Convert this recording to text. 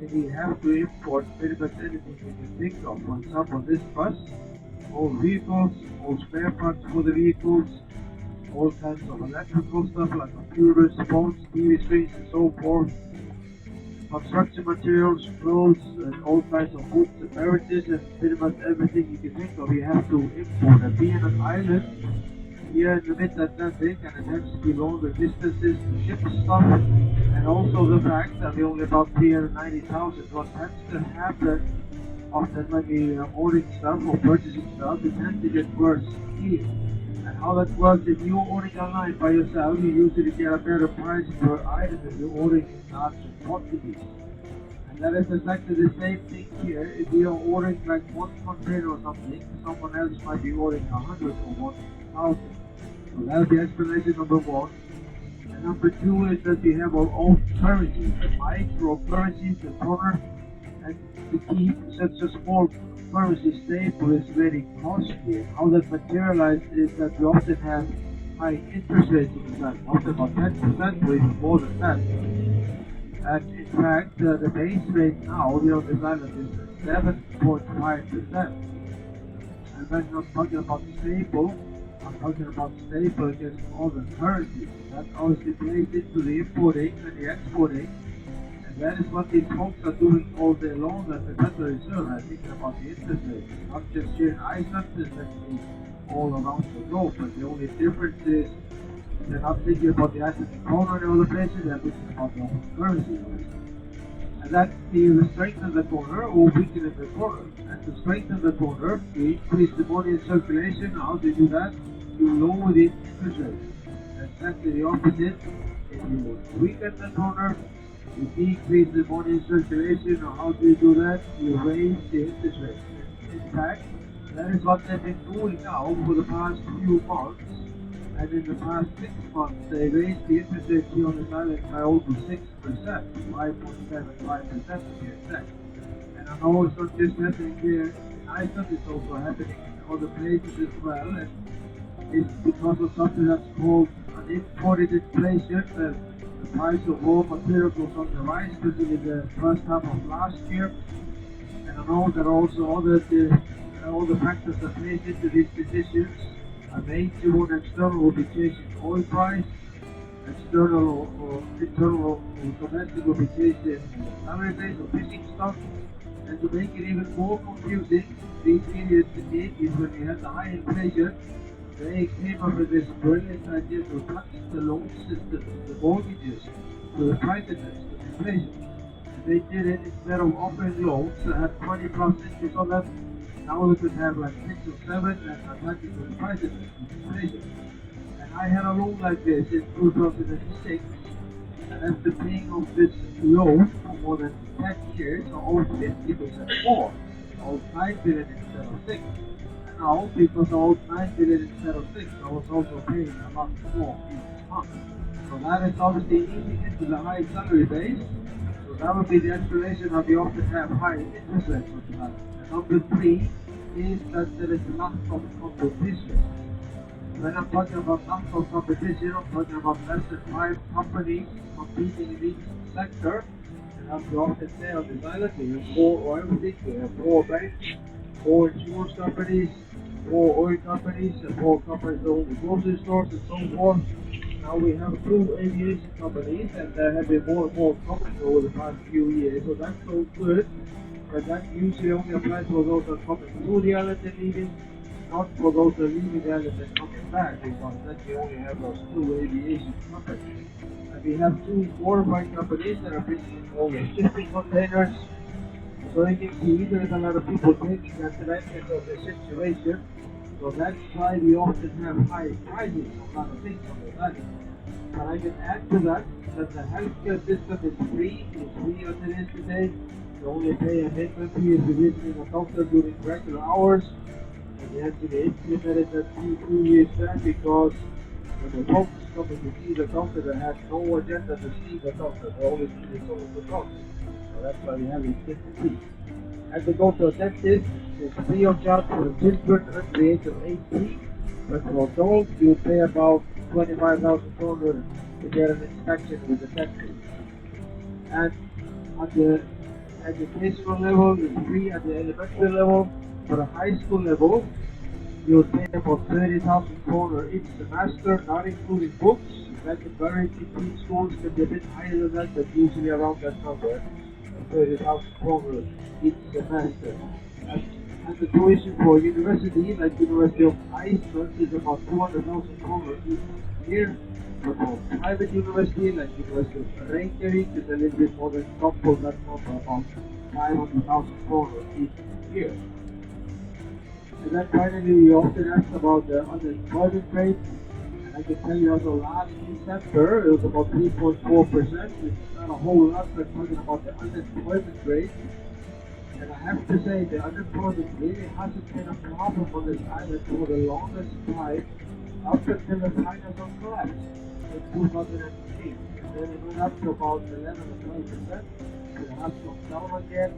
and we have to import pretty much anything you can think of. For example, this bus, all vehicles, all spare parts for the vehicles, all kinds of electrical stuff like computers, phones, TV screens, and so forth. Construction materials, clothes, and all kinds of foods and beverages, and pretty much everything you can think of, you have to import. And being an island here in the mid-Atlantic, and it tends to be longer distances to ship stuff, and also the fact that we're only about 390,000, what tends to happen often when we are ordering stuff or purchasing stuff, we tend to get worse deals. And how that works, if you're ordering online by yourself, you usually get a better price per item if you're ordering in large quantities. And that is exactly the same thing here. If we are ordering like one container or something, someone else might be ordering 100 or 1,000. So that'll be explanation number one. And number two is that we have our own currency, the microcurrencies, the kroner, and to keep such a small currency stable is very costly. How that materialized is that we often have high interest rates in the bank, often about 10% or even more than that. And in fact, the base rate now here on this island is 7.5%. And when I'm talking about stable, I'm talking about stable against other currencies. That obviously plays into the importing and the exporting. That is what these folks are doing all day long at the Federal Reserve, and thinking about the interest rates. Not just here in Iceland, it's actually all around the globe, but the only difference is they're not thinking about the Icelandic kroner and other places, they're thinking about their own currency. And that either strengthen the kroner or weaken the kroner. And to strengthen the kroner, you increase the money in circulation. How do you do that? You lower the interest rate. That's exactly the opposite. If you weaken the kroner, you decrease the money in circulation, or how do you do that? You raise the interest rate. In fact, that is what they've been doing now for the past few months, and in the past 6 months they raised the interest rate here on this island by over 6%, 5.75% to be exact. And I know it's not just happening here in Iceland, it's also happening in other places as well, and it's because of something that's called an imported inflation. The price of raw materials was on the rise, especially the first half of last year. And I know that also all the factors that play into these decisions. A major one external will be chasing oil price, external or internal or domestic will be chasing salary base or fishing stock. And to make it even more confusing, these idiots in the 80s, when we had the high inflation, they came up with this brilliant idea to touch the loan system, the mortgages, to the price index, to inflation. And they did it instead of offering loans that had 20+ interest on them. Now we could have like 6 or 7 and attaching to the price index, to inflation. And I had a loan like this in 2006, and after paying off this loan for more than 10 years, I owed 50% more. I owed 9 billion instead of 6. Now, because I owed 9 billion instead of 6, I was also paying a lot more each month. So that is obviously eating into the high salary base. So that would be the explanation that we often have high interest rates on that. And number 3 is that there is a lack of competition. When I'm talking about lack of competition, I'm talking about less than 5 companies competing in each sector. And as we often say on this island, we have 4 everything. We have 4 banks, 4 insurance companies, 4 oil companies, and 4 companies that own the grocery stores and so forth. Now we have 2 aviation companies, and there have been more and more coming over the past few years, so that's so good. But that usually only applies for those that are coming to the island and leaving, not for those that are leaving the island and coming back, because then we only have those 2 aviation companies. And we have 2 fortified companies that are bringing in all the shipping containers. So you can see there's a lot of people taking advantage of the situation. So that's why we often have high prices on a lot of things on the island. And I can add to that the healthcare system is free. It's free as it is today. You only pay a minimum fee if you're visiting a doctor during regular hours. And they actually implemented that 2 years back because when the folks coming to see the doctor, they had no agenda to see the doctor. They only see the doctor. So that's why we have these different fees. And to go to a dentist, it's free of charge for the children under the age of 18. But for adults, you pay about 25,000 to get an inspection with the dentist. And on the educational level, it's free at the elementary level. For the high school level, you would pay about 30,000 kroner each semester, not including books. That can vary between schools, can be a bit higher than that, but usually around that number, 30,000 kroner each semester. And the tuition for university, like University of Iceland, is about 200,000 kroner each year. But for private university, like University of Reykjavik, is a little bit more than double that number, about 500,000 kroner each year. And then finally, you often ask about the unemployment rate. And I can tell you also last December, it was about 3.4%, which is not a whole lot, but talking about the unemployment rate. And I have to say, the unemployment really hasn't been a problem on this island for the longest time, up until the financial collapse in 2008. And then it went up to about 11 or 12%, and it has come down again.